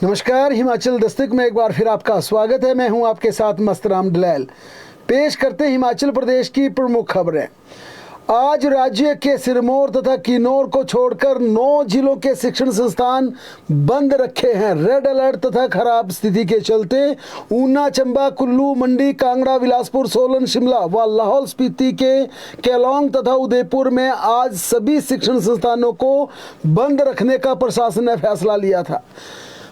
नमस्कार, हिमाचल दस्तक में एक बार फिर आपका स्वागत है। मैं हूं आपके साथ मस्तराम डलैल। पेश करते हैं हिमाचल प्रदेश की प्रमुख खबरें। आज राज्य के सिरमौर तथा किन्नौर को छोड़कर 9 जिलों के शिक्षण संस्थान बंद रखे हैं। रेड अलर्ट तथा खराब स्थिति के चलते ऊना, चंबा, कुल्लू, मंडी, कांगड़ा, बिलासपुर, सोलन, शिमला व लाहौल स्पीति के केलांग तथा उदयपुर में आज सभी शिक्षण संस्थानों को बंद रखने का प्रशासन ने फैसला लिया था।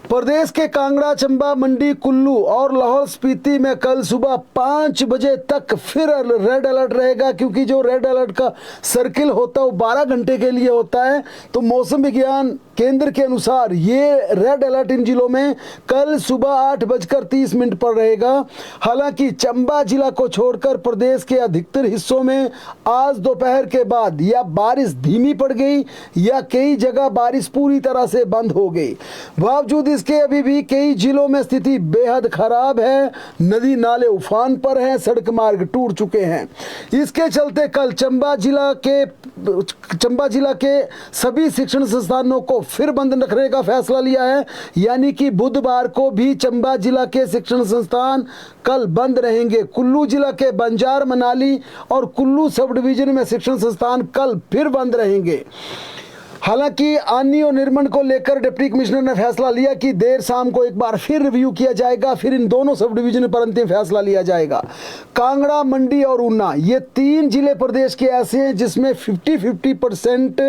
प्रदेश के कांगड़ा, चंबा, मंडी, कुल्लू और लाहौल स्पीति में कल सुबह 5 बजे तक फिर रेड अलर्ट रहेगा, क्योंकि जो रेड अलर्ट का सर्किल होता है वो 12 घंटे के लिए होता है। तो मौसम विज्ञान केंद्र के अनुसार ये रेड अलर्ट इन जिलों में कल सुबह 8:30 पर रहेगा। हालांकि चंबा जिला को छोड़कर प्रदेश के अधिकतर हिस्सों में आज दोपहर के बाद या बारिश धीमी पड़ गई या कई जगह बारिश पूरी तरह से बंद हो गई। बावजूद इसके अभी भी कई जिलों में स्थिति बेहद खराब है। नदी नाले उफान पर हैं, सड़क मार्ग टूट चुके हैं। इसके चलते कल चंबा जिला के सभी शिक्षण संस्थानों को फिर बंद रखने का फैसला लिया है। यानी कि बुधवार को भी चंबा जिला के शिक्षण संस्थान कल बंद रहेंगे। कुल्लू जिला के बंजार, मनाली और कुल्लू सब डिवीजन में शिक्षण संस्थान कल फिर बंद रहेंगे। हालांकि आनी और निर्मंड को लेकर डिप्टी कमिश्नर ने फैसला लिया कि देर शाम को एक बार फिर रिव्यू किया जाएगा, फिर इन दोनों सब डिवीजन पर अंतिम फैसला लिया जाएगा। कांगड़ा, मंडी और ऊना ये 3 जिले प्रदेश के ऐसे हैं जिसमें 50-50%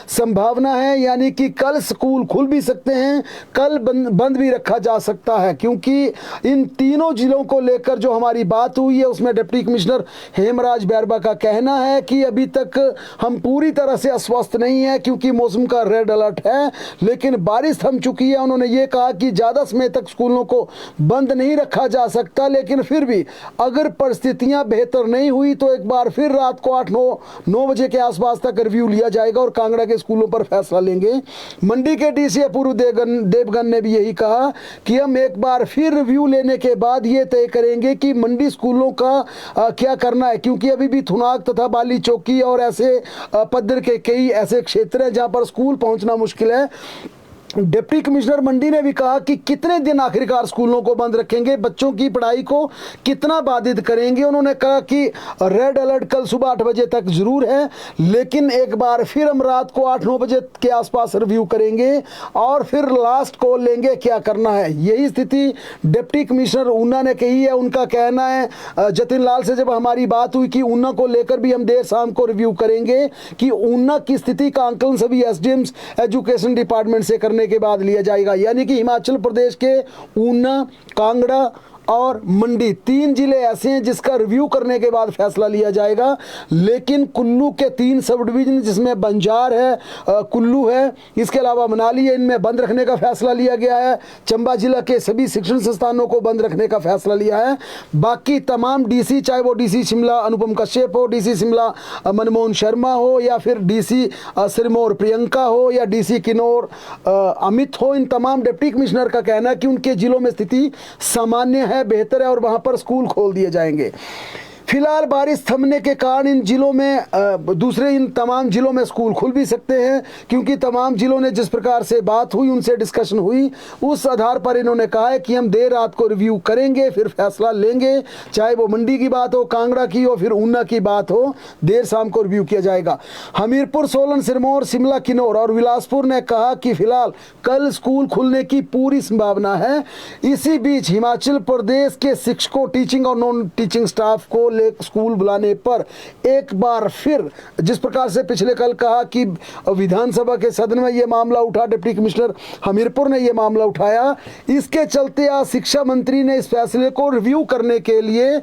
संभावना है, यानी कि कल स्कूल खुल भी सकते हैं, कल बंद भी रखा जा सकता है। क्योंकि इन तीनों जिलों को लेकर जो हमारी बात हुई है उसमें डिप्टी कमिश्नर हेमराज बैरवा का कहना है कि अभी तक हम पूरी तरह से अस्वस्थ नहीं है, क्योंकि मौसम का रेड अलर्ट है, लेकिन बारिश थम चुकी है। उन्होंने ये कहा कि ज़्यादा समय तक स्कूलों को बंद नहीं रखा जा सकता, लेकिन फिर भी अगर परिस्थितियां बेहतर नहीं हुई तो एक बार फिर रात को 8-9 बजे के आसपास तक रिव्यू लिया जाएगा और कांगड़ा के स्कूलों पर फैसला लेंगे। मंडी के डीसी अपूर्व देवगन ने भी यही कहा कि हम एक बार फिर रिव्यू लेने के बाद ये तय करेंगे कि मंडी स्कूलों का क्या करना है, क्योंकि अभी भी थुनाग तथा बाली चौकी और ऐसे पद्धर के कई ऐसे क्षेत्र हैं जहां पर स्कूल पहुंचना मुश्किल है। डिप्टी कमिश्नर मंडी ने भी कहा कि कितने दिन आखिरकार स्कूलों को बंद रखेंगे, बच्चों की पढ़ाई को कितना बाधित करेंगे। उन्होंने कहा कि रेड अलर्ट कल सुबह 8 बजे तक जरूर है, लेकिन एक बार फिर हम रात को 8-9 बजे के आसपास रिव्यू करेंगे और फिर लास्ट कॉल लेंगे क्या करना है। यही स्थिति डिप्टी कमिश्नर ऊना ने कही है। उनका कहना है, जतिन लाल से जब हमारी बात हुई कि ऊना को लेकर भी हम देर शाम को रिव्यू करेंगे, कि ऊना की स्थिति का आंकलन सभी एसडीएम्स एजुकेशन डिपार्टमेंट से करने के बाद लिया जाएगा। यानी कि हिमाचल प्रदेश के ऊना, कांगड़ा और मंडी 3 जिले ऐसे हैं जिसका रिव्यू करने के बाद फैसला लिया जाएगा। लेकिन कुल्लू के 3 सब डिवीजन जिसमें बंजार है, कुल्लू है, इसके अलावा मनाली है, इनमें बंद रखने का फैसला लिया गया है। चंबा जिला के सभी शिक्षण संस्थानों को बंद रखने का फैसला लिया है। बाकी तमाम डीसी, चाहे वो डीसी शिमला अनुपम कश्यप हो, डीसी शिमला मनमोहन शर्मा हो, या फिर डीसी सिरमौर प्रियंका हो, या डीसी किन्नौर अमित हो, इन तमाम डिप्टी कमिश्नर का कहना है कि उनके जिलों में स्थिति सामान्य है, बेहतर है और वहां पर स्कूल खोल दिए जाएंगे। फिलहाल बारिश थमने के कारण इन जिलों में इन तमाम जिलों में स्कूल खुल भी सकते हैं, क्योंकि तमाम जिलों ने जिस प्रकार से बात हुई, उनसे डिस्कशन हुई, उस आधार पर इन्होंने कहा है कि हम देर रात को रिव्यू करेंगे, फिर फैसला लेंगे। चाहे वो मंडी की बात हो, कांगड़ा की हो, फिर ऊना की बात हो, देर शाम को रिव्यू किया जाएगा। हमीरपुर, सोलन, सिरमौर, शिमला, किन्नौर और बिलासपुर ने कहा कि फिलहाल कल स्कूल खुलने की पूरी संभावना है। इसी बीच हिमाचल प्रदेश के शिक्षकों, टीचिंग और नॉन टीचिंग स्टाफ को स्कूल बुलाने पर एक बार फिर, जिस प्रकार से पिछले कल कहा कि विधानसभा के सदन में यह मामला उठा, डिप्टी कमिश्नर हमीरपुर ने यह मामला उठाया, इसके चलते आज शिक्षा मंत्री ने इस फैसले को रिव्यू करने के लिए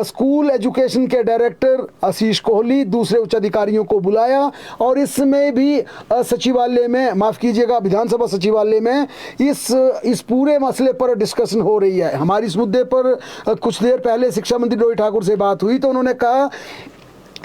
स्कूल एजुकेशन के डायरेक्टर आशीष कोहली, दूसरे उच्च अधिकारियों को बुलाया और इसमें भी सचिवालय में, माफ कीजिएगा, विधानसभा सचिवालय में इस पूरे मसले पर डिस्कशन हो रही है। हमारी इस मुद्दे पर कुछ देर पहले शिक्षा मंत्री डॉ ठाकुर से बात हुई तो उन्होंने कहा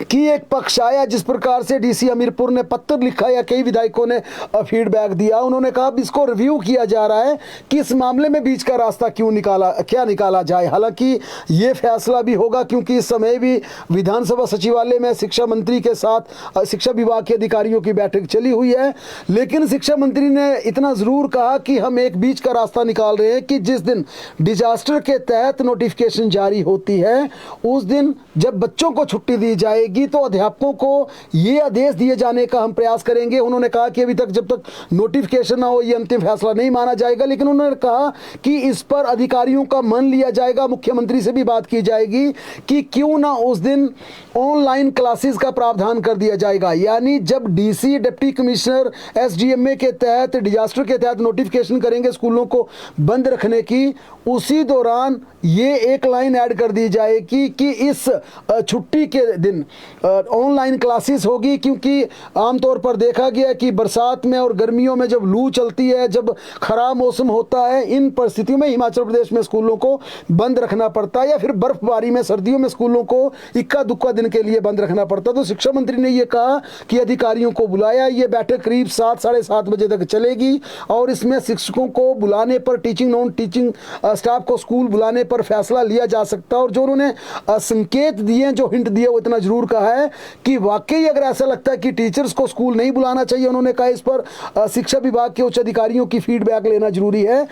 कि एक पक्ष आया जिस प्रकार से डीसी हमीरपुर ने पत्र लिखा या कई विधायकों ने फीडबैक दिया। उन्होंने कहा इसको रिव्यू किया जा रहा है कि इस मामले में बीच का रास्ता क्या निकाला जाए। हालांकि ये फैसला भी होगा क्योंकि इस समय भी विधानसभा सचिवालय में शिक्षा मंत्री के साथ शिक्षा विभाग के अधिकारियों की बैठक चली हुई है। लेकिन शिक्षा मंत्री ने इतना जरूर कहा कि हम एक बीच का रास्ता निकाल रहे हैं कि जिस दिन डिजास्टर के तहत नोटिफिकेशन जारी होती है उस दिन जब बच्चों को छुट्टी दी जाएगी तो अध्यापकों को ये आदेश दिए जाने का हम प्रयास करेंगे। उन्होंने कहा कि अभी तक जब तक नोटिफिकेशन ना हो ये अंतिम फैसला नहीं माना जाएगा, लेकिन उन्होंने कहा कि इस पर अधिकारियों का मन लिया जाएगा, मुख्यमंत्री से भी बात की जाएगी कि क्यों ना उस दिन ऑनलाइन क्लासेस का प्रावधान कर दिया जाएगा। यानी जब डीसी डिप्टी कमिश्नर एसडीएमए के तहत डिजास्टर के तहत नोटिफिकेशन करेंगे स्कूलों को बंद रखने की, उसी दौरान ये एक लाइन ऐड कर दी जाएगी कि इस छुट्टी के दिन ऑनलाइन क्लासेस होगी, क्योंकि आमतौर पर देखा गया कि बरसात में और गर्मियों में जब लू चलती है, जब खराब मौसम होता है, इन परिस्थितियों में हिमाचल प्रदेश में स्कूलों को बंद रखना पड़ता है या फिर बर्फबारी में सर्दियों में स्कूलों को इक्का दुक्का दिन के लिए बंद रखना पड़ता है। तो शिक्षा मंत्री ने यह कहा कि अधिकारियों को बुलाया। ये बैठक करीब 7 साढ़े 7 बजे तक चलेगी और इसमें शिक्षकों को बुलाने पर, टीचिंग नॉन टीचिंग स्टाफ को स्कूल बुलाने पर फैसला लिया जा सकता है। और जो उन्होंने संकेत दिए, जो हिंट दिए, वो इतना जरूर कहा है कि वाकई अगर ऐसा लगता है कि टीचर्स को स्कूल नहीं बुलाना चाहिए, उन्होंने कहा इस पर शिक्षा विभाग के उच्च अधिकारियों की फीडबैक लेना जरूरी है।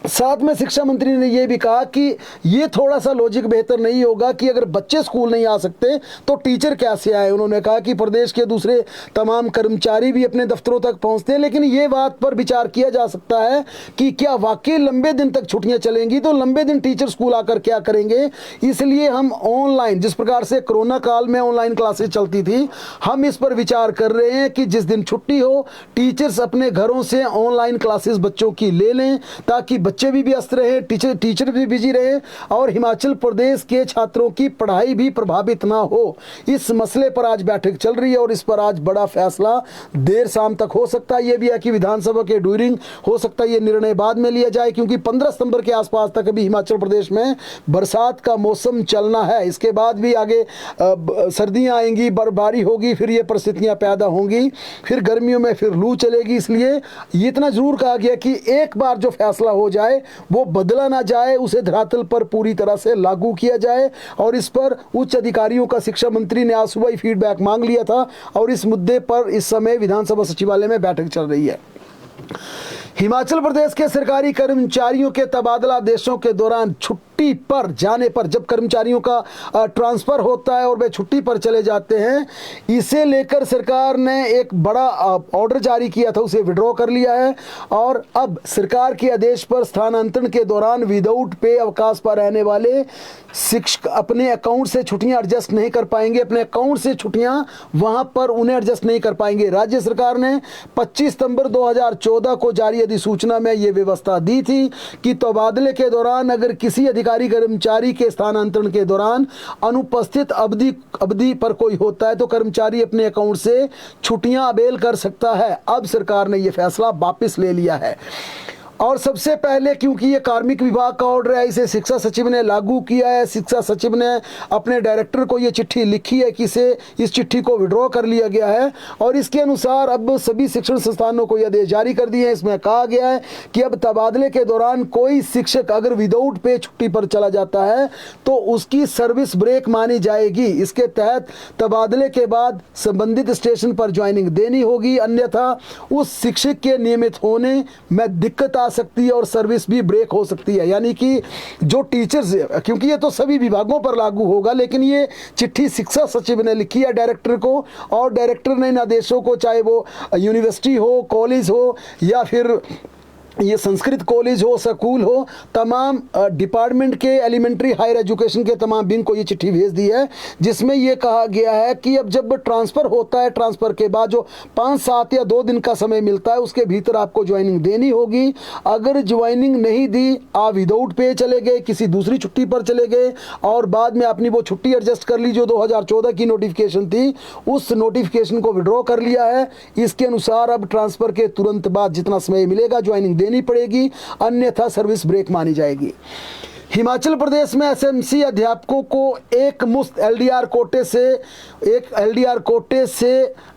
साथ में शिक्षा मंत्री ने यह भी कहा कि ये थोड़ा सा लॉजिक बेहतर नहीं होगा कि अगर बच्चे स्कूल नहीं आ सकते तो टीचर कैसे आए। उन्होंने कहा कि प्रदेश के दूसरे तमाम कर्मचारी भी अपने दफ्तरों तक पहुंचते हैं, लेकिन ये बात पर विचार किया जा सकता है कि क्या वाकई लंबे दिन तक छुट्टियां चलेंगी तो लंबे दिन टीचर स्कूल आकर क्या करेंगे। इसलिए हम ऑनलाइन, जिस प्रकार से कोरोना काल में ऑनलाइन क्लासेस चलती थी, हम इस पर विचार कर रहे हैं कि जिस दिन छुट्टी हो टीचर्स अपने घरों से ऑनलाइन क्लासेस बच्चों की ले लें ताकि बच्चे भी व्यस्त रहे, टीचर भी बिजी रहे और हिमाचल प्रदेश के छात्रों की पढ़ाई भी प्रभावित ना हो। इस मसले पर आज बैठक चल रही है और इस पर आज बड़ा फैसला देर शाम तक हो सकता है। यह भी है कि विधानसभा के ड्यूरिंग हो सकता है ये निर्णय बाद में लिया जाए, क्योंकि 15 सितंबर के आसपास तक अभी हिमाचल प्रदेश में बरसात का मौसम चलना है। इसके बाद भी आगे सर्दियां आएंगी, बर्फबारी होगी, फिर ये परिस्थितियां पैदा होंगी, फिर गर्मियों में फिर लू चलेगी। इसलिए ये इतना जरूर कहा गया कि एक बार जो फैसला हो जाए वो बदला ना जाए, उसे धरातल पर पूरी तरह से लागू किया जाए। और इस पर उच्च अधिकारियों का शिक्षा मंत्री ने आज सुबह ही फीडबैक मांग लिया था और इस मुद्दे पर इस समय विधानसभा सचिवालय में बैठक चल रही है। हिमाचल प्रदेश के सरकारी कर्मचारियों के तबादला आदेशों के दौरान छुट्टी पर जाने पर, जब कर्मचारियों का ट्रांसफर होता है और वे छुट्टी पर चले जाते हैं, इसे लेकर सरकार ने एक बड़ा ऑर्डर जारी किया था, उसे विड्रॉ कर लिया है। और अब सरकार के आदेश पर स्थानांतरण के दौरान विदाउट पे अवकाश पर रहने वाले शिक्षक अपने अकाउंट से छुट्टियां एडजस्ट नहीं कर पाएंगे, अपने अकाउंट से छुट्टियां वहां पर उन्हें एडजस्ट नहीं कर पाएंगे। राज्य सरकार ने 25 सितंबर 2014 को जारी अधिसूचना में यह व्यवस्था दी थी कि तबादले के दौरान अगर किसी अधिकारी कर्मचारी के स्थानांतरण के दौरान अनुपस्थित अवधि पर कोई होता है तो कर्मचारी अपने अकाउंट से छुट्टियां अवेल कर सकता है। अब सरकार ने यह फैसला वापस ले लिया है। और सबसे पहले, क्योंकि ये कार्मिक विभाग का ऑर्डर है, इसे शिक्षा सचिव ने लागू किया है। शिक्षा सचिव ने अपने डायरेक्टर को ये चिट्ठी लिखी है कि इस चिट्ठी को विड्रॉ कर लिया गया है और इसके अनुसार अब सभी शिक्षण संस्थानों को ये आदेश जारी कर दिए हैं। इसमें कहा गया है कि अब तबादले के दौरान कोई शिक्षक अगर विदाउट पे छुट्टी पर चला जाता है तो उसकी सर्विस ब्रेक मानी जाएगी। इसके तहत तबादले के बाद संबंधित स्टेशन पर ज्वाइनिंग देनी होगी, अन्यथा उस शिक्षक के नियमित होने में दिक्कत आ सकती है और सर्विस भी ब्रेक हो सकती है। यानी कि जो टीचर्स, क्योंकि ये तो सभी विभागों पर लागू होगा, लेकिन ये चिट्ठी शिक्षा सचिव ने लिखी है डायरेक्टर को और डायरेक्टर ने इन आदेशों को, चाहे वो यूनिवर्सिटी हो, कॉलेज हो या फिर ये संस्कृत कॉलेज हो, स्कूल हो, तमाम डिपार्टमेंट के एलिमेंट्री हायर एजुकेशन के तमाम विंग को ये चिट्ठी भेज दी है, जिसमें ये कहा गया है कि अब जब ट्रांसफ़र होता है, ट्रांसफ़र के बाद जो 5, 7 या 2 दिन का समय मिलता है उसके भीतर आपको ज्वाइनिंग देनी होगी। अगर ज्वाइनिंग नहीं दी, आप विदाउट पे चले गए, किसी दूसरी छुट्टी पर चले गए और बाद में अपनी वो छुट्टी एडजस्ट कर ली जो 2014 की नोटिफिकेशन थी, उस नोटिफिकेशन को विड्रॉ कर लिया है। इसके अनुसार अब ट्रांसफ़र के तुरंत बाद जितना समय मिलेगा ज्वाइनिंग देनी पड़ेगी, अन्यथा सर्विस ब्रेक मानी जाएगी। हिमाचल प्रदेश में एसएमसी अध्यापकों को एक मुश्त एलडीआर कोटे से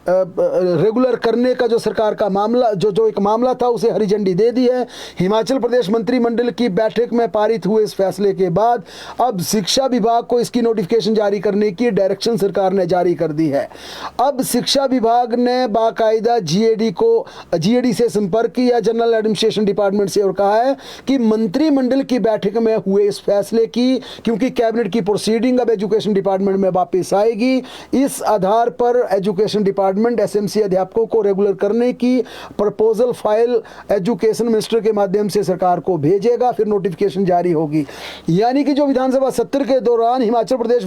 रेगुलर करने का जो सरकार का मामला जो एक मामला था उसे हरी झंडी दे दी है। हिमाचल प्रदेश मंत्रिमंडल की बैठक में पारित हुए इस फैसले के बाद अब शिक्षा विभाग को इसकी नोटिफिकेशन जारी करने की डायरेक्शन सरकार ने जारी कर दी है। अब शिक्षा विभाग ने बाकायदा जीएडी से संपर्क किया, जनरल एडमिनिस्ट्रेशन डिपार्टमेंट से, और कहा है कि मंत्रिमंडल की बैठक में हुए इस फैसले की, क्योंकि कैबिनेट की प्रोसीडिंग अब एजुकेशन डिपार्टमेंट में वापस आएगी, इस आधार पर एजुकेशन डिपार्टमेंट एसएमसी अध्यापकों को रेगुलर करने की प्रपोजल फाइल एजुकेशन मिनिस्टर के माध्यम से सरकार को भेजेगा, फिर नोटिफिकेशन जारी होगी। यानी कि जो विधानसभा सत्र के दौरान हिमाचल प्रदेश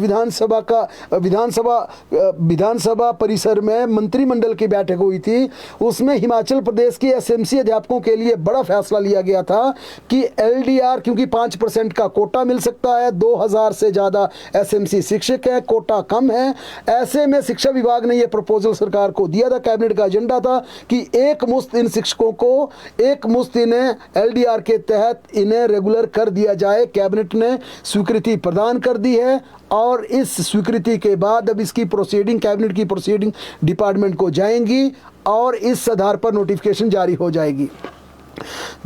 विधानसभा परिसर में मंत्रिमंडल की बैठक हुई थी, उसमें हिमाचल प्रदेश के एसएमसी अध्यापकों के लिए बड़ा फैसला लिया गया था कि एलडीआर, क्योंकि 5% का कोटा मिल सकता है, 2000 से ज्यादा एसएमसी शिक्षक है, कोटा कम है, ऐसे में शिक्षा विभाग ने यह प्रपोजल सरकार को दिया था। कैबिनेट का एजेंडा था कि एक मुश्त इन शिक्षकों को, एक मुश्त इन्हें एलडीआर के तहत इन्हें रेगुलर कर दिया जाए। कैबिनेट ने स्वीकृति प्रदान कर दी है और इस स्वीकृति के बाद अब इसकी प्रोसीडिंग, कैबिनेट की प्रोसीडिंग डिपार्टमेंट को जाएंगी और इस आधार पर नोटिफिकेशन जारी हो जाएगी।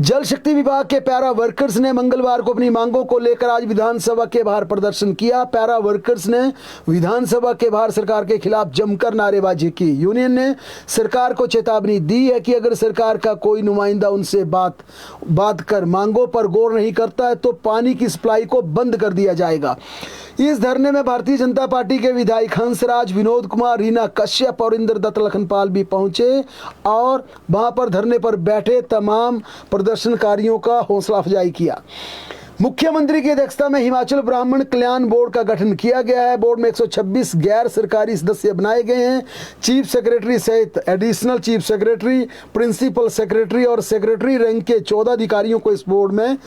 जल शक्ति विभाग के पैरा वर्कर्स ने मंगलवार को अपनी मांगों को लेकर आज विधानसभा के बाहर प्रदर्शन किया। पैरा वर्कर्स ने विधानसभा के बाहर सरकार के खिलाफ जमकर नारेबाजी की। यूनियन ने सरकार को चेतावनी दी है कि अगर सरकार का कोई नुमाइंदा उनसे बात कर मांगों पर गौर नहीं करता है तो पानी की सप्लाई को बंद कर दिया जाएगा। इस धरने में भारतीय जनता पार्टी के विधायक हंसराज, विनोद कुमार, रीना कश्यप और इंद्रदत्त लखनपाल भी पहुंचे और वहां पर धरने पर बैठे तमाम प्रदर्शनकारियों का हौसला अफजाई किया। मुख्यमंत्री की अध्यक्षता में हिमाचल ब्राह्मण कल्याण बोर्ड का गठन किया गया है। बोर्ड में 126 गैर सरकारी सदस्य बनाए गए हैं। चीफ सेक्रेटरी सहित additional chief secretary, principal secretary और सेक्रेटरी रैंक के 14 अधिकारियों को इस बोर्ड में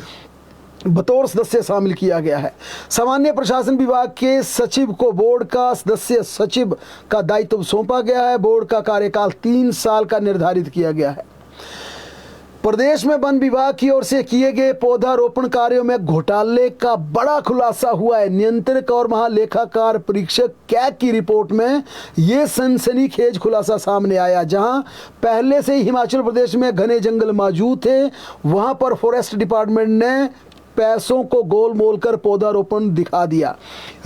बतौर सदस्य शामिल किया गया है। सामान्य प्रशासन विभाग के सचिव को बोर्ड का सदस्य सचिव का दायित्व सौंपा गया है। बोर्ड का कार्यकाल 3 साल का निर्धारित किया गया है। प्रदेश में वन विभाग की ओर से किए गए पौधारोपण कार्यों में घोटाले का बड़ा खुलासा हुआ है। नियंत्रक और महालेखाकार परीक्षक कैग की रिपोर्ट में यह सनसनीखेज खुलासा सामने आया। जहां पहले से ही हिमाचल प्रदेश में घने जंगल मौजूद थे, वहां पर फॉरेस्ट डिपार्टमेंट ने पैसों को गोल मोल कर पौधारोपण दिखा दिया।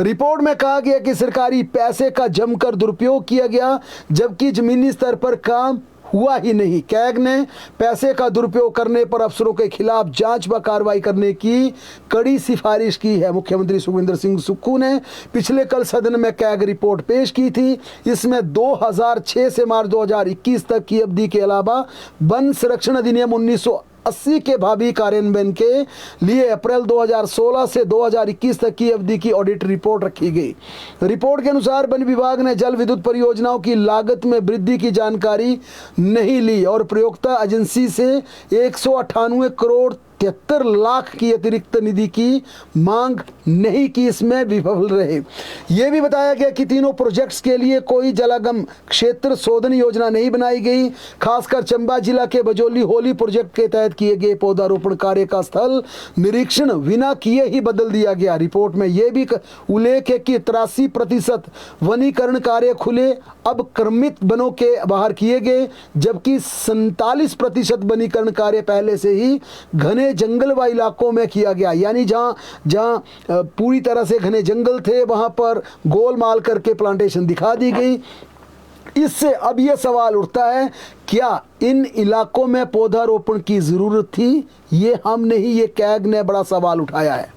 रिपोर्ट में कहा गया कि सरकारी पैसे का जमकर दुरुपयोग किया गया, जबकि जमीनी स्तर पर काम हुआ ही नहीं। कैग ने पैसे का दुरुपयोग करने पर अफसरों के खिलाफ जांच व कार्रवाई करने की कड़ी सिफारिश की है। मुख्यमंत्री सुखविंदर सिंह सुक्खू ने पिछले कल सदन में कैग रिपोर्ट पेश की थी। इसमें 2006 से मार्च 2021 तक की अवधि के अलावा वन संरक्षण अधिनियम 1980 के भावी कार्यान्वयन के लिए अप्रैल 2016 से 2021 तक की अवधि की ऑडिट रिपोर्ट रखी गई। रिपोर्ट के अनुसार वन विभाग ने जल विद्युत परियोजनाओं की लागत में वृद्धि की जानकारी नहीं ली और प्रयोक्ता एजेंसी से 198 करोड़ 73 लाख की अतिरिक्त निधि की मांग नहीं की, इसमें विफल रहे। यह भी बताया गया कि तीनों प्रोजेक्ट्स के लिए कोई जलागम क्षेत्र शोधन योजना नहीं बनाई गई। खासकर चंबा जिला के बजोली होली प्रोजेक्ट के तहत किए गए पौधारोपण कार्य का स्थल निरीक्षण बिना किए ही बदल दिया गया। रिपोर्ट में यह भी उल्लेख है कि 83% वनीकरण कार्य खुले अब क्रमित वनों के बाहर किए गए, जबकि 47% वनीकरण कार्य पहले से ही घने जंगल व इलाकों में किया गया। यानी जहां पूरी तरह से घने जंगल थे वहां पर गोलमाल करके प्लांटेशन दिखा दी गई। इससे अब यह सवाल उठता है, क्या इन इलाकों में पौधारोपण की जरूरत थी? ये हम नहीं, ये कैग ने बड़ा सवाल उठाया है।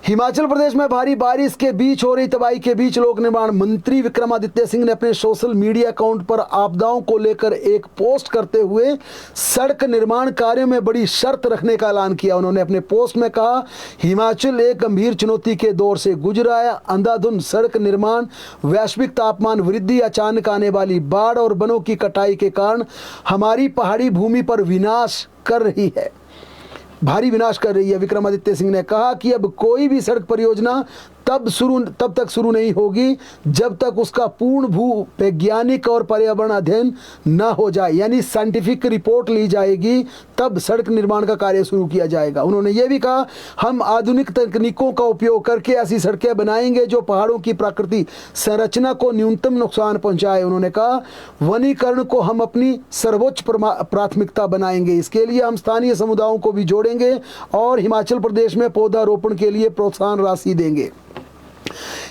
हिमाचल प्रदेश में भारी बारिश के बीच हो रही तबाही के बीच लोक निर्माण मंत्री विक्रमादित्य सिंह ने अपने सोशल मीडिया अकाउंट पर आपदाओं को लेकर एक पोस्ट करते हुए सड़क निर्माण कार्यों में बड़ी शर्त रखने का ऐलान किया। उन्होंने अपने पोस्ट में कहा, हिमाचल एक गंभीर चुनौती के दौर से गुजरा है। अंधाधुंध सड़क निर्माण, वैश्विक तापमान वृद्धि, अचानक आने वाली बाढ़ और वनों की कटाई के कारण हमारी पहाड़ी भूमि पर भारी विनाश कर रही है। विक्रमादित्य सिंह ने कहा कि अब कोई भी सड़क परियोजना तब तक शुरू नहीं होगी जब तक उसका पूर्ण भू वैज्ञानिक और पर्यावरण अध्ययन न हो जाए, यानी साइंटिफिक रिपोर्ट ली जाएगी तब सड़क निर्माण का कार्य शुरू किया जाएगा। उन्होंने ये भी कहा, हम आधुनिक तकनीकों का उपयोग करके ऐसी सड़कें बनाएंगे जो पहाड़ों की प्राकृतिक संरचना को न्यूनतम नुकसान पहुंचाए। उन्होंने कहा, वनीकरण को हम अपनी सर्वोच्च प्राथमिकता बनाएंगे। इसके लिए हम स्थानीय समुदायों को भी जोड़ेंगे और हिमाचल प्रदेश में पौधारोपण के लिए प्रोत्साहन राशि देंगे।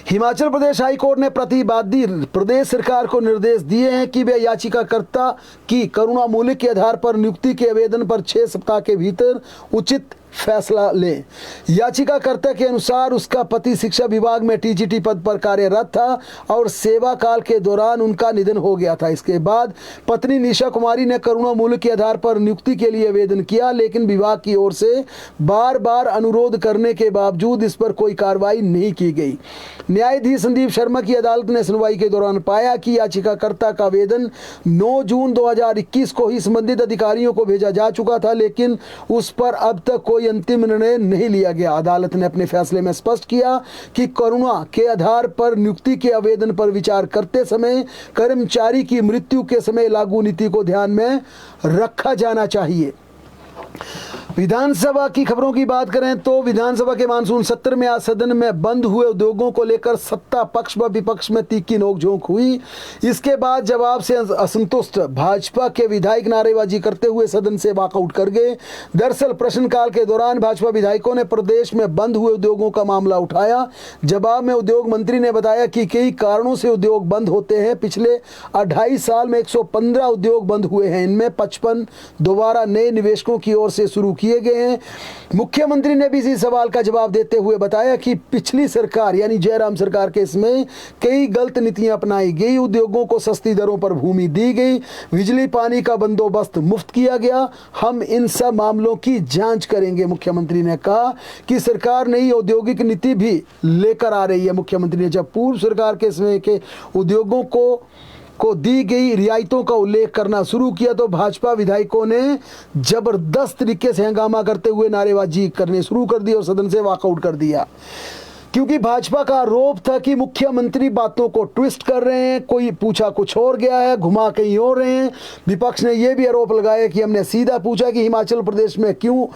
हिमाचल प्रदेश हाईकोर्ट ने प्रतिवादी प्रदेश सरकार को निर्देश दिए हैं कि वे याचिकाकर्ता की करुणामूलक के आधार पर नियुक्ति के आवेदन पर 6 सप्ताह के भीतर उचित फैसला लें। याचिकाकर्ता के अनुसार उसका पति शिक्षा विभाग में टीजीटी पद पर कार्यरत था और सेवा काल के दौरान उनका निधन हो गया था। इसके बाद पत्नी निशा कुमारी ने करुणामूलक के आधार पर नियुक्ति के लिए आवेदन किया, लेकिन विभाग की ओर से बार बार अनुरोध करने के बावजूद इस पर कोई कार्रवाई नहीं की गई। न्यायाधीश संदीप शर्मा की अदालत ने सुनवाई के दौरान पाया कि याचिकाकर्ता का आवेदन 9 जून 2021 को ही संबंधित अधिकारियों को भेजा जा चुका था, लेकिन उस पर अब तक कोई अंतिम निर्णय नहीं लिया गया। अदालत ने अपने फैसले में स्पष्ट किया कि करुणा के आधार पर नियुक्ति के आवेदन पर विचार करते समय कर्मचारी की मृत्यु के समय लागू नीति को ध्यान में रखा जाना चाहिए। विधानसभा की खबरों की बात करें तो विधानसभा के मानसून सत्र में आज सदन में बंद हुए उद्योगों को लेकर सत्ता पक्ष व विपक्ष में तीखी नोकझोंक हुई। इसके बाद जवाब से असंतुष्ट भाजपा के विधायक नारेबाजी करते हुए सदन से वॉकआउट कर गए। दरअसल प्रश्नकाल के दौरान भाजपा विधायकों ने प्रदेश में बंद हुए उद्योगों का मामला उठाया। जवाब में उद्योग मंत्री ने बताया कि कई कारणों से उद्योग बंद होते हैं। पिछले 2.5 साल में 115 उद्योग बंद हुए हैं, इनमें 55 दोबारा नए निवेशकों की ओर से शुरू किए गए हैं। मुख्यमंत्री ने भी इसी सवाल का जवाब देते हुए बताया कि पिछली सरकार यानी जयराम सरकार के इसमें कई गलत नीतियां अपनाई गई। उद्योगों को सस्ती दरों पर भूमि दी गई, बिजली पानी का बंदोबस्त मुफ्त किया गया। हम इन सब मामलों की जांच करेंगे। मुख्यमंत्री ने कहा कि सरकार नई औद्योगिक नीति भी लेकर आ रही है। मुख्यमंत्री ने जब पूर्व सरकार के समय के उद्योगों को दी गई रियायतों का उल्लेख करना शुरू किया तो भाजपा विधायकों ने जबरदस्त तरीके से हंगामा करते हुए नारेबाजी करने शुरू कर दी और सदन से वॉकआउट कर दिया, क्योंकि भाजपा का आरोप था कि मुख्यमंत्री बातों को ट्विस्ट कर रहे हैं, कोई पूछा कुछ और गया है, घुमा कहीं और रहे हैं। विपक्ष ने यह भी आरोप लगाया कि हमने सीधा पूछा कि हिमाचल प्रदेश में क्यों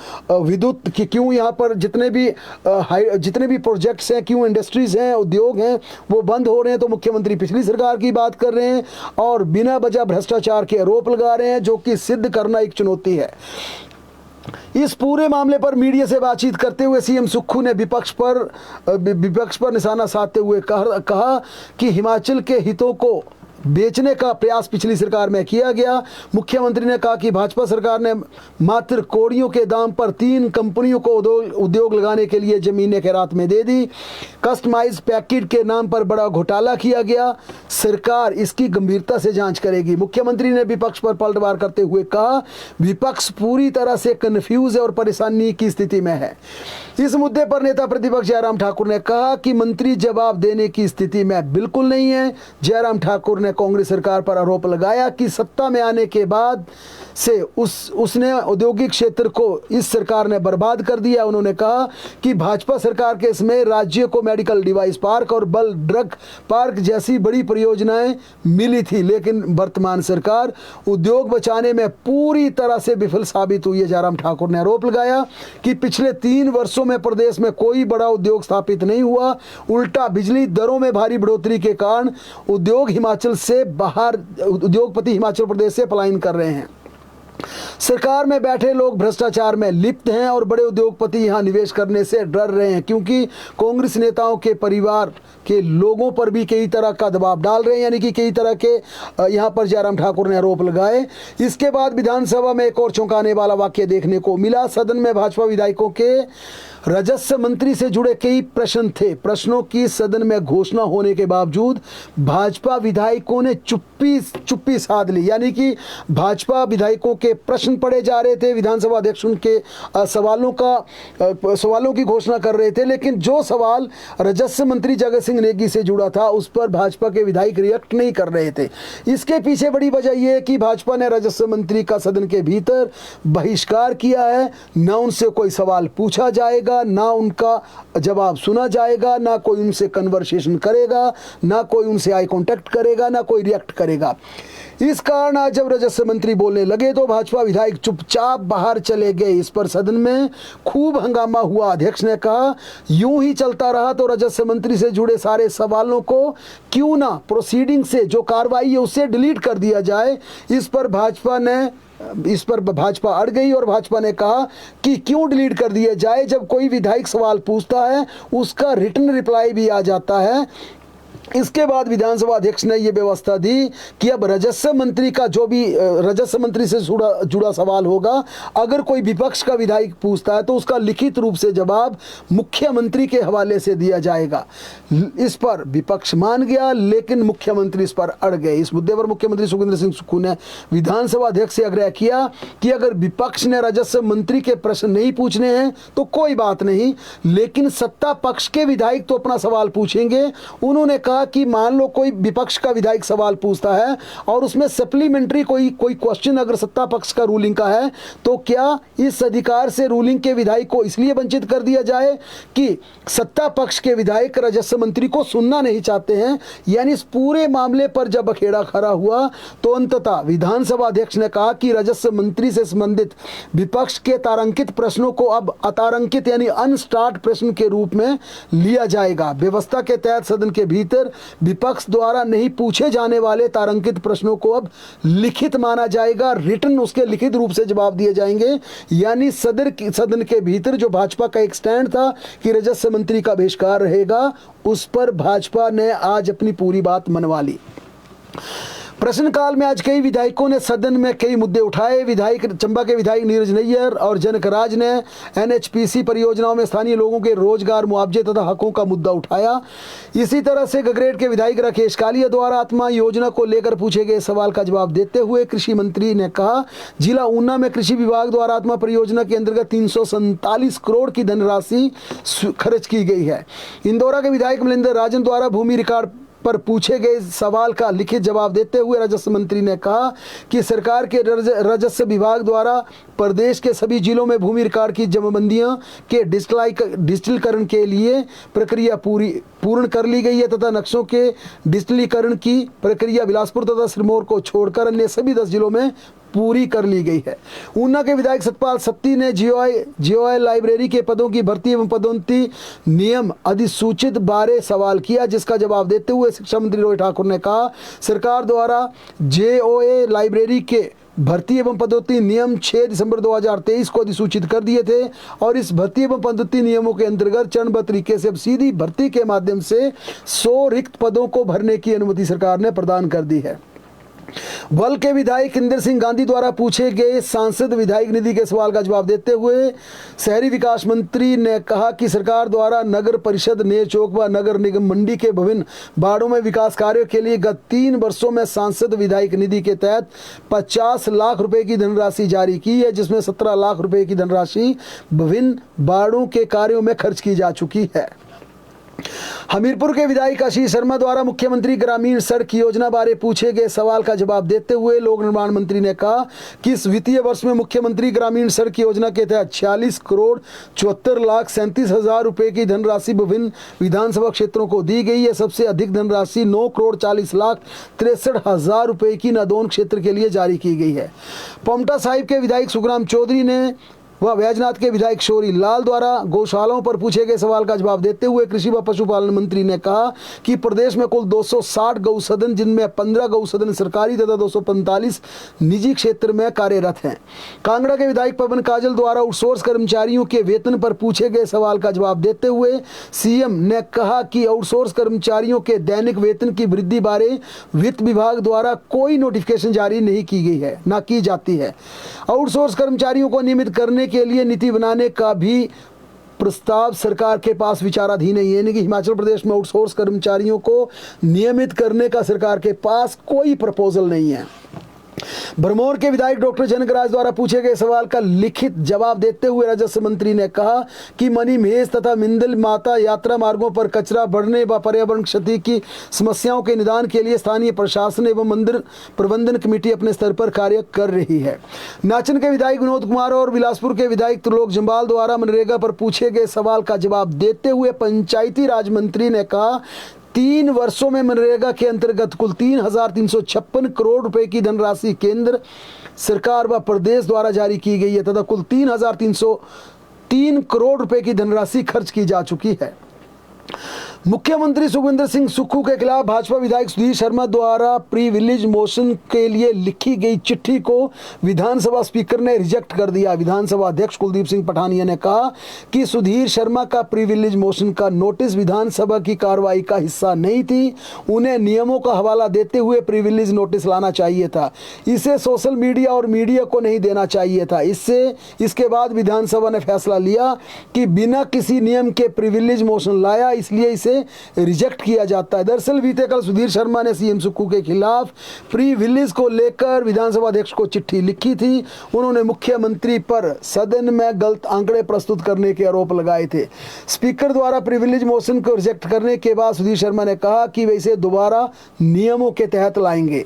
विद्युत की क्यों यहाँ पर जितने भी प्रोजेक्ट्स हैं, क्यों इंडस्ट्रीज हैं, उद्योग हैं, वो बंद हो रहे हैं। तो मुख्यमंत्री पिछली सरकार की बात कर रहे हैं और बिना वजह भ्रष्टाचार के आरोप लगा रहे हैं, जो कि सिद्ध करना एक चुनौती है। इस पूरे मामले पर मीडिया से बातचीत करते हुए सीएम सुक्खू ने विपक्ष पर निशाना साधते हुए कहा कि हिमाचल के हितों को बेचने का प्रयास पिछली सरकार में किया गया। मुख्यमंत्री ने कहा कि भाजपा सरकार ने मात्र कौड़ियों के दाम पर 3 कंपनियों को उद्योग लगाने के लिए जमीनें खैरात में दे दी। कस्टमाइज पैकेज के नाम पर बड़ा घोटाला किया गया। सरकार इसकी गंभीरता से जांच करेगी। मुख्यमंत्री ने विपक्ष पर पलटवार करते हुए कहा, विपक्ष पूरी तरह से कन्फ्यूज है और परेशानी की स्थिति में है। इस मुद्दे पर नेता प्रतिपक्ष जयराम ठाकुर ने कहा कि मंत्री जवाब देने की स्थिति में बिल्कुल नहीं है। जयराम ठाकुर ने कांग्रेस सरकार पर आरोप लगाया कि सत्ता में आने के बाद से उसने औद्योगिक क्षेत्र को इस सरकार ने बर्बाद कर दिया। उन्होंने कहा कि भाजपा सरकार के समय राज्य को मेडिकल डिवाइस पार्क और बल ड्रग पार्क जैसी बड़ी परियोजनाएं मिली थी, लेकिन वर्तमान सरकार उद्योग बचाने में पूरी तरह से विफल साबित हुई है। जयराम ठाकुर ने आरोप लगाया कि पिछले 3 वर्षों में प्रदेश में कोई बड़ा उद्योग स्थापित नहीं हुआ, उल्टा बिजली दरों में भारी बढ़ोतरी के कारण उद्योगपति हिमाचल प्रदेश से पलायन कर रहे हैं। सरकार में बैठे लोग भ्रष्टाचार में लिप्त हैं और बड़े उद्योगपति यहां निवेश करने से डर रहे हैं, क्योंकि कांग्रेस नेताओं के परिवार के लोगों पर भी कई तरह का दबाव डाल रहे हैं, यानी कि कई तरह के यहां पर जयराम ठाकुर ने आरोप लगाए। इसके बाद विधानसभा में एक और चौंकाने वाला वाक्य देखने को मिला। सदन में भाजपा विधायकों के राजस्व मंत्री से जुड़े कई प्रश्न थे। प्रश्नों की सदन में घोषणा होने के बावजूद भाजपा विधायकों ने चुप्पी साध ली, यानी कि भाजपा विधायकों के प्रश्न पढ़े जा रहे थे, विधानसभा अध्यक्ष उनके सवालों की घोषणा कर रहे थे, लेकिन जो सवाल राजस्व मंत्री जगत सिंह नेगी से जुड़ा था उस पर भाजपा के विधायक रिएक्ट नहीं कर रहे थे। इसके पीछे बड़ी वजह यह है कि भाजपा ने राजस्व मंत्री का सदन के भीतर बहिष्कार किया है, न उनसे कोई सवाल पूछा जाएगा जाएगा, ना उनका जवाब सुना जाएगा, ना कोई उनसे कन्वर्सेशन करेगा, ना कोई उनसे आई कांटेक्ट करेगा, ना कोई रिएक्ट करेगा। इस कारण आज जब राजस्व मंत्री बोलने लगे तो भाजपा विधायक चुपचाप बाहर चले गए। इस पर सदन में खूब हंगामा हुआ। अध्यक्ष ने कहा यूं ही चलता रहा तो राजस्व मंत्री से जुड़े सारे सवालों को क्यों ना प्रोसीडिंग से जो कार्रवाई है उससे डिलीट कर दिया जाए। इस पर भाजपा अड़ गई और भाजपा ने कहा कि क्यों डिलीट कर दिया जाए, जब कोई विधायक सवाल पूछता है उसका रिटन रिप्लाई भी आ जाता है। इसके बाद विधानसभा अध्यक्ष ने यह व्यवस्था दी कि अब राजस्व मंत्री का जो भी राजस्व मंत्री से जुड़ा सवाल होगा, अगर कोई विपक्ष का विधायक पूछता है तो उसका लिखित रूप से जवाब मुख्यमंत्री के हवाले से दिया जाएगा। इस पर विपक्ष मान गया, लेकिन मुख्यमंत्री इस पर अड़ गए। इस मुद्दे पर मुख्यमंत्री सुखविंदर सिंह सुक्खू ने विधानसभा अध्यक्ष से आग्रह किया कि अगर विपक्ष ने राजस्व मंत्री के प्रश्न नहीं पूछने हैं तो कोई बात नहीं, लेकिन सत्ता पक्ष के विधायक तो अपना सवाल पूछेंगे। उन्होंने कहा कि मान लो कोई विपक्ष का विधायक सवाल पूछता है और उसमें सप्लीमेंट्री कोई क्वेश्चन अगर सत्ता पक्ष का रूलिंग का है, तो क्या इस अधिकार से रूलिंग के विधायक को इसलिए वंचित कर दिया जाए कि सत्ता पक्ष के विधायक राजस्व मंत्री को सुनना नहीं चाहते हैं। यानी इस पूरे मामले पर जब अखेड़ा खड़ा हुआ तो अंततः विधानसभा अध्यक्ष ने कहा कि राजस्व मंत्री से संबंधित विपक्ष के तारांकित प्रश्नों को अब अतारांकित यानी अनस्टार्ट प्रश्न के रूप में लिया जाएगा। व्यवस्था के तहत सदन के भीतर विपक्ष द्वारा नहीं पूछे जाने वाले तारांकित प्रश्नों को अब लिखित माना जाएगा, रिटन उसके लिखित रूप से जवाब दिए जाएंगे। यानी सदन के भीतर जो भाजपा का एक स्टैंड था कि राजस्व मंत्री का बहिष्कार रहेगा, उस पर भाजपा ने आज अपनी पूरी बात मनवा ली। प्रश्नकाल में आज कई विधायकों ने सदन में कई मुद्दे उठाए। चंबा के विधायक नीरज नैयर और जनक राज ने एनएचपीसी परियोजनाओं में स्थानीय लोगों के रोजगार मुआवजे तथा हकों का मुद्दा उठाया। इसी तरह से गगरेट के विधायक राकेश कालिया द्वारा आत्मा योजना को लेकर पूछे गए सवाल का जवाब देते हुए कृषि मंत्री ने कहा जिला ऊना में कृषि विभाग द्वारा आत्मा परियोजना के अंतर्गत 347 करोड़ की धनराशि खर्च की गई है। इंदौरा के विधायक मलिंदर राजन द्वारा भूमि रिकॉर्ड पर पूछे गए सवाल का लिखित जवाब देते हुए राजस्व मंत्री ने कहा कि सरकार के राजस्व विभाग द्वारा प्रदेश के सभी जिलों में भूमि रिकॉर्ड की जमाबंदियों के डिजिटलीकरण के लिए प्रक्रिया पूर्ण कर ली गई है तथा नक्शों के डिजिटलीकरण की प्रक्रिया बिलासपुर तथा सिरमौर को छोड़कर अन्य सभी 10 जिलों में पूरी कर ली गई है। ऊना के विधायक सतपाल सत्ती ने जीओआई लाइब्रेरी के पदों की भर्ती एवं पदोन्नति नियम अधिसूचित बारे सवाल किया, जिसका जवाब देते हुए शिक्षा मंत्री रोहित ठाकुर ने कहा सरकार द्वारा जेओए लाइब्रेरी के भर्ती एवं पदोन्नति नियम 6 दिसंबर 2023 को अधिसूचित कर दिए थे और इस भर्ती एवं पदोन्नति नियमों के अंतर्गत चरणबद्ध तरीके से अब सीधी भर्ती के माध्यम से 100 रिक्त पदों को भरने की अनुमति सरकार ने प्रदान कर दी है। वल के विधायक इंदर सिंह गांधी द्वारा पूछे गए सांसद विधायक निधि के सवाल का जवाब देते हुए शहरी विकास मंत्री ने कहा कि सरकार द्वारा नगर परिषद नेर चौक व नगर निगम मंडी के विभिन्न वार्डों में विकास कार्यों के लिए गत 3 वर्षों में सांसद विधायक निधि के तहत 50 लाख रुपए की धनराशि जारी की है, जिसमें 17 लाख रुपए की धनराशि विभिन्न वार्डों के कार्यों में खर्च की जा चुकी है। हमीरपुर के विधायक आशीष शर्मा द्वारा मुख्यमंत्री ग्रामीण सड़क योजना बारे पूछे गए सवाल का जवाब देते हुए लोक निर्माण मंत्री ने कहा कि इस वित्तीय वर्ष में मुख्यमंत्री ग्रामीण सड़क योजना के तहत 46 करोड़ 74 लाख 37 हजार रुपए की धनराशि विभिन्न विधानसभा क्षेत्रों को दी गई है। सबसे अधिक धनराशि 9 करोड़ 40 लाख 63 हजार रुपए की नादौन क्षेत्र के लिए जारी की गई है। पांवटा साहिब के विधायक सुखराम चौधरी ने वह बैजनाथ के विधायक शोरी लाल द्वारा गौशालाओं पर पूछे गए सवाल का जवाब देते हुए कृषि व पशुपालन मंत्री ने कहा कि प्रदेश में कुल 260 गौसदन जिनमें 15 गौसदन सरकारी तथा 245 निजी क्षेत्र में कार्यरत हैं। कांगड़ा के विधायक पवन काजल द्वारा आउटसोर्स कर्मचारियों के वेतन पर पूछे गए सवाल का जवाब देते हुए सीएम ने कहा कि आउटसोर्स कर्मचारियों के दैनिक वेतन की वृद्धि बारे वित्त विभाग द्वारा कोई नोटिफिकेशन जारी नहीं की गई है, ना की जाती है। आउटसोर्स कर्मचारियों को नियमित करने के लिए नीति बनाने का भी प्रस्ताव सरकार के पास विचाराधीन है। यानी कि हिमाचल प्रदेश में आउटसोर्स कर्मचारियों को नियमित करने का सरकार के पास कोई प्रपोजल नहीं है। भरमौर के विधायक डॉक्टर जनकराज द्वारा पूछे गए सवाल का लिखित जवाब देते हुए राजस्व मंत्री ने कहा कि मणिमहेश तथा मिंदल माता यात्रा मार्गों पर कचरा बढ़ने व पर्यावरण क्षति की समस्याओं के निदान के लिए स्थानीय प्रशासन एवं मंदिर प्रबंधन कमेटी अपने स्तर पर कार्य कर रही है। नाचन के विधायक विनोद कुमार और बिलासपुर के विधायक त्रिलोक जम्वाल द्वारा मनरेगा पर पूछे गए सवाल का जवाब देते हुए पंचायती राज मंत्री ने कहा 3 वर्षों में मनरेगा के अंतर्गत कुल 3,356 करोड़ रुपए की धनराशि केंद्र सरकार व प्रदेश द्वारा जारी की गई है तथा कुल 3,303 करोड़ रुपए की धनराशि खर्च की जा चुकी है। मुख्यमंत्री सुखविंदर सिंह सुक्खू के खिलाफ भाजपा विधायक सुधीर शर्मा द्वारा प्रिविलेज मोशन के लिए लिखी गई चिट्ठी को विधानसभा स्पीकर ने रिजेक्ट कर दिया। विधानसभा अध्यक्ष कुलदीप सिंह पठानिया ने कहा कि सुधीर शर्मा का प्रिविलेज मोशन का नोटिस विधानसभा की कार्रवाई का हिस्सा नहीं थी। उन्हें नियमों का हवाला देते हुए प्रिविलेज नोटिस लाना चाहिए था। इसे सोशल मीडिया और मीडिया को नहीं देना चाहिए था। इसके बाद विधानसभा ने फैसला लिया कि बिना किसी नियम के प्रिविलेज मोशन लाया, इसलिए इसे रिजेक्ट किया जाता है। दरअसल बीते कल सुधीर शर्मा ने सीएम सुक्खू के खिलाफ प्रिविलेज को लेकर विधानसभा अध्यक्ष को चिट्ठी लिखी थी। उन्होंने मुख्यमंत्री पर सदन में गलत आंकड़े प्रस्तुत करने के आरोप लगाए थे। स्पीकर द्वारा प्रिविलेज मोशन को रिजेक्ट करने के बाद सुधीर शर्मा ने कहा कि वे इसे दोबारा नियमों के तहत लाएंगे।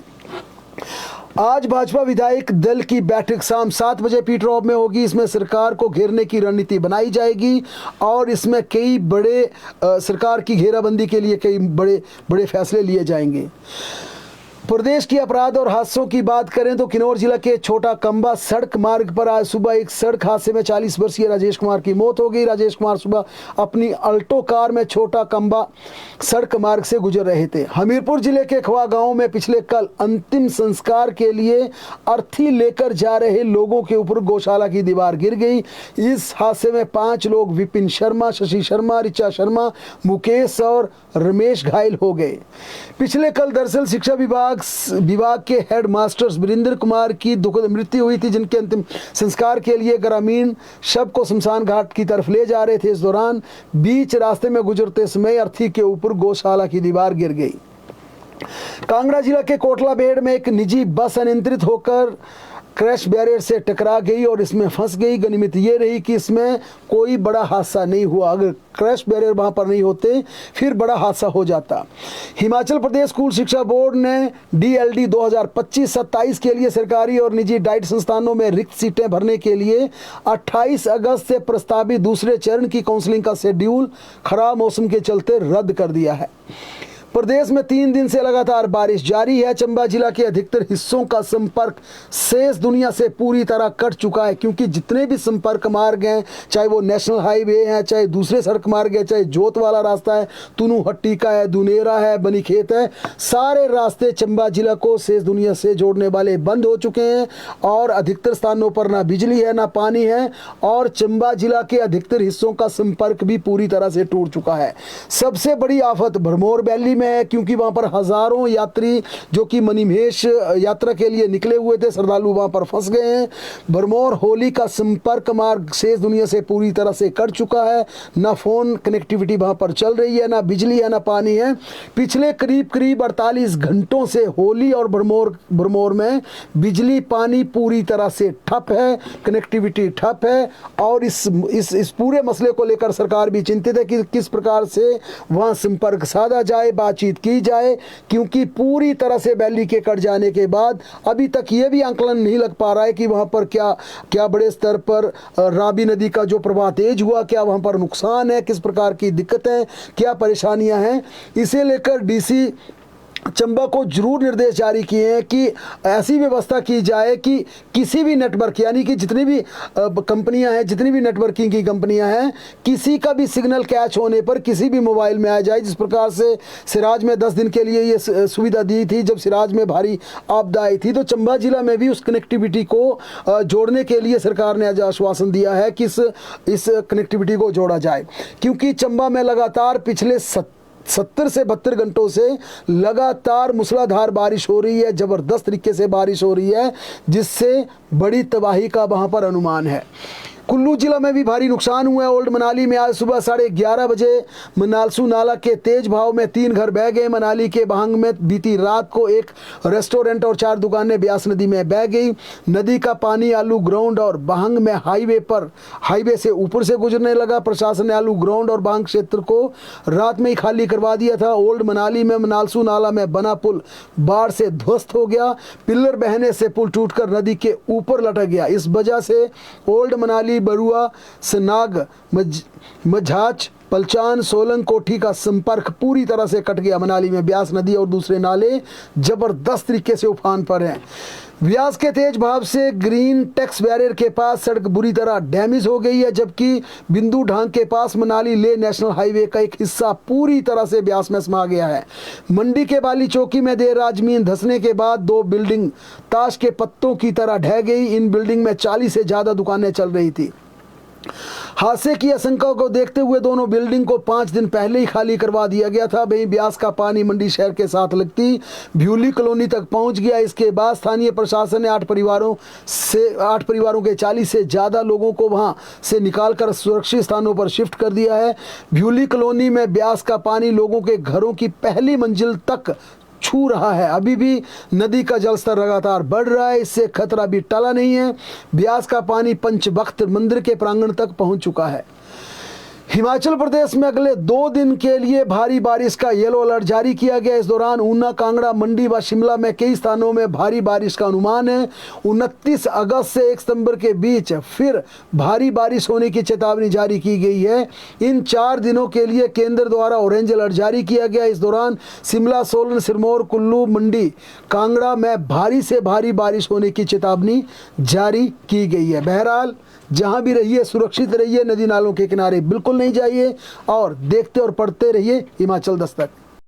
आज भाजपा विधायक दल की बैठक शाम 7 बजे पीटरॉफ में होगी। इसमें सरकार को घेरने की रणनीति बनाई जाएगी और इसमें कई बड़े सरकार की घेराबंदी के लिए कई बड़े फैसले लिए जाएंगे। प्रदेश की अपराध और हादसों की बात करें तो किन्नौर जिला के छोटा कंबा सड़क मार्ग पर आज सुबह एक सड़क हादसे में 40 वर्षीय राजेश कुमार की मौत हो गई। राजेश कुमार सुबह अपनी अल्टो कार में छोटा कंबा सड़क मार्ग से गुजर रहे थे। हमीरपुर जिले के खवा गांव में पिछले कल अंतिम संस्कार के लिए अर्थी लेकर जा रहे लोगों के ऊपर गौशाला की दीवार गिर गई। इस हादसे में 5 लोग विपिन शर्मा, शशि शर्मा, ऋचा शर्मा, मुकेश और रमेश घायल हो गए। पिछले कल दरअसल शिक्षा विभाग के हेड मास्टर वीरेंद्र कुमार की दुखद मृत्यु हुई थी, जिनके अंतिम संस्कार के लिए ग्रामीण शव को शमशान घाट की तरफ ले जा रहे थे। इस दौरान बीच रास्ते में गुजरते समय अर्थी के ऊपर गौशाला की दीवार गिर गई। कांगड़ा जिला के कोटला बेड़ में एक निजी बस अनियंत्रित होकर क्रैश बैरियर से टकरा गई और इसमें फंस गई। गनीमत ये रही कि इसमें कोई बड़ा हादसा नहीं हुआ। अगर क्रैश बैरियर वहां पर नहीं होते फिर बड़ा हादसा हो जाता। हिमाचल प्रदेश स्कूल शिक्षा बोर्ड ने DLD 2025-27 के लिए सरकारी और निजी डाइट संस्थानों में रिक्त सीटें भरने के लिए 28 अगस्त से प्रस्तावित दूसरे चरण की काउंसलिंग का शेड्यूल खराब मौसम के चलते रद्द कर दिया है। प्रदेश में 3 दिन से लगातार बारिश जारी है। चंबा जिला के अधिकतर हिस्सों का संपर्क शेष दुनिया से पूरी तरह कट चुका है, क्योंकि जितने भी संपर्क मार्ग हैं, चाहे वो नेशनल हाईवे हैं, चाहे दूसरे सड़क मार्ग है, चाहे जोत वाला रास्ता है, तुनू हट्टी का है, दुनेरा है, बनीखेत है, सारे रास्ते चंबा जिला को शेष दुनिया से जोड़ने वाले बंद हो चुके हैं और अधिकतर स्थानों पर ना बिजली है ना पानी है और चंबा जिला के अधिकतर हिस्सों का संपर्क भी पूरी तरह से टूट चुका है। सबसे बड़ी आफत भरमौर वैली में है, क्योंकि वहां पर हजारों यात्री जो कि मणिमहेश यात्रा के लिए निकले हुए थे, श्रद्धालु वहां पर फंस गए हैं। भरमौर होली का संपर्क मार्ग शेष दुनिया से पूरी तरह से कट चुका है। ना फोन कनेक्टिविटी वहां पर चल रही है, ना बिजली है, ना पानी है। पिछले करीब 48 घंटों से होली और भरमौर में बिजली पानी पूरी तरह से ठप है, कनेक्टिविटी ठप है और इस पूरे मसले को लेकर सरकार भी चिंतित है कि किस प्रकार से वहां संपर्क साधा जाए, बातचीत की जाए, क्योंकि पूरी तरह से वैली के कट जाने के बाद अभी तक ये भी आंकलन नहीं लग पा रहा है कि वहां पर क्या बड़े स्तर पर रावी नदी का जो प्रवाह तेज हुआ, क्या वहां पर नुकसान है, किस प्रकार की दिक्कतें, क्या परेशानियां हैं। इसे लेकर डीसी चंबा को जरूर निर्देश जारी किए हैं कि ऐसी व्यवस्था की जाए कि किसी भी नेटवर्क, यानी कि जितनी भी कंपनियां हैं, जितनी भी नेटवर्किंग की कंपनियां हैं, किसी का भी सिग्नल कैच होने पर किसी भी मोबाइल में आ जाए। जिस प्रकार से सिराज में 10 दिन के लिए ये सुविधा दी थी जब सिराज में भारी आपदा आई थी, तो चंबा जिला में भी उस कनेक्टिविटी को जोड़ने के लिए सरकार ने आज आश्वासन दिया है कि इस कनेक्टिविटी को जोड़ा जाए, क्योंकि चंबा में लगातार पिछले 70 से 72 घंटों से लगातार मूसलाधार बारिश हो रही है, ज़बरदस्त तरीके से बारिश हो रही है, जिससे बड़ी तबाही का वहाँ पर अनुमान है। कुल्लू जिला में भी भारी नुकसान हुआ है। ओल्ड मनाली में आज सुबह 11:30 बजे मनालसू नाला के तेज बहाव में 3 घर बह गए। मनाली के बहंग में बीती रात को एक रेस्टोरेंट और 4 दुकानें ब्यास नदी में बह गई। नदी का पानी आलू ग्राउंड और बहंग में हाईवे से ऊपर से गुजरने लगा। प्रशासन ने आलू ग्राउंड और बहंग क्षेत्र को रात में ही खाली करवा दिया था। ओल्ड मनाली में मनालसू नाला में बना पुल बाढ़ से ध्वस्त हो गया। पिलर बहने से पुल टूटकर नदी के ऊपर लटक गया। इस वजह से ओल्ड मनाली बरुआ सनाग मझाच पलचान सोलंग कोठी का संपर्क पूरी तरह से कट गया। मनाली में ब्यास नदी और दूसरे नाले जबरदस्त तरीके से उफान पर हैं। ब्यास के तेज बहाव से ग्रीन टैक्स बैरियर के पास सड़क बुरी तरह डैमेज हो गई है, जबकि बिंदु ढांग के पास मनाली ले नेशनल हाईवे का एक हिस्सा पूरी तरह से ब्यास में समा गया है। मंडी के बाली चौकी में देर रात जमीन धंसने के बाद 2 बिल्डिंग ताश के पत्तों की तरह ढह गई। इन बिल्डिंग में 40 से ज़्यादा दुकानें चल रही थी। हादसे की आशंका को देखते हुए दोनों बिल्डिंग को 5 दिन पहले ही खाली करवा दिया गया था। वहीं ब्यास का पानी मंडी शहर के साथ लगती भ्यूली कॉलोनी तक पहुंच गया। इसके बाद स्थानीय प्रशासन ने 8 परिवारों के 40 से ज़्यादा लोगों को वहां से निकालकर सुरक्षित स्थानों पर शिफ्ट कर दिया है। भ्यूली कॉलोनी में ब्यास का पानी लोगों के घरों की पहली मंजिल तक छू रहा है। अभी भी नदी का जलस्तर लगातार बढ़ रहा है, इससे खतरा भी टला नहीं है। ब्यास का पानी पंचबख्त मंदिर के प्रांगण तक पहुंच चुका है। हिमाचल प्रदेश में अगले 2 दिन के लिए भारी बारिश का येलो अलर्ट जारी किया गया। इस दौरान ऊना, कांगड़ा, मंडी व शिमला में कई स्थानों में भारी बारिश का अनुमान है। 29 अगस्त से 1 सितंबर के बीच फिर भारी बारिश होने की चेतावनी जारी की गई है। इन 4 दिनों के लिए केंद्र द्वारा ऑरेंज अलर्ट जारी किया गया। इस दौरान शिमला, सोलन, सिरमौर, कुल्लू, मंडी, कांगड़ा में भारी से भारी बारिश होने की चेतावनी जारी की गई है। बहरहाल जहां भी रहिए सुरक्षित रहिए, नदी नालों के किनारे बिल्कुल नहीं जाइए और देखते और पढ़ते रहिए हिमाचल दस्तक।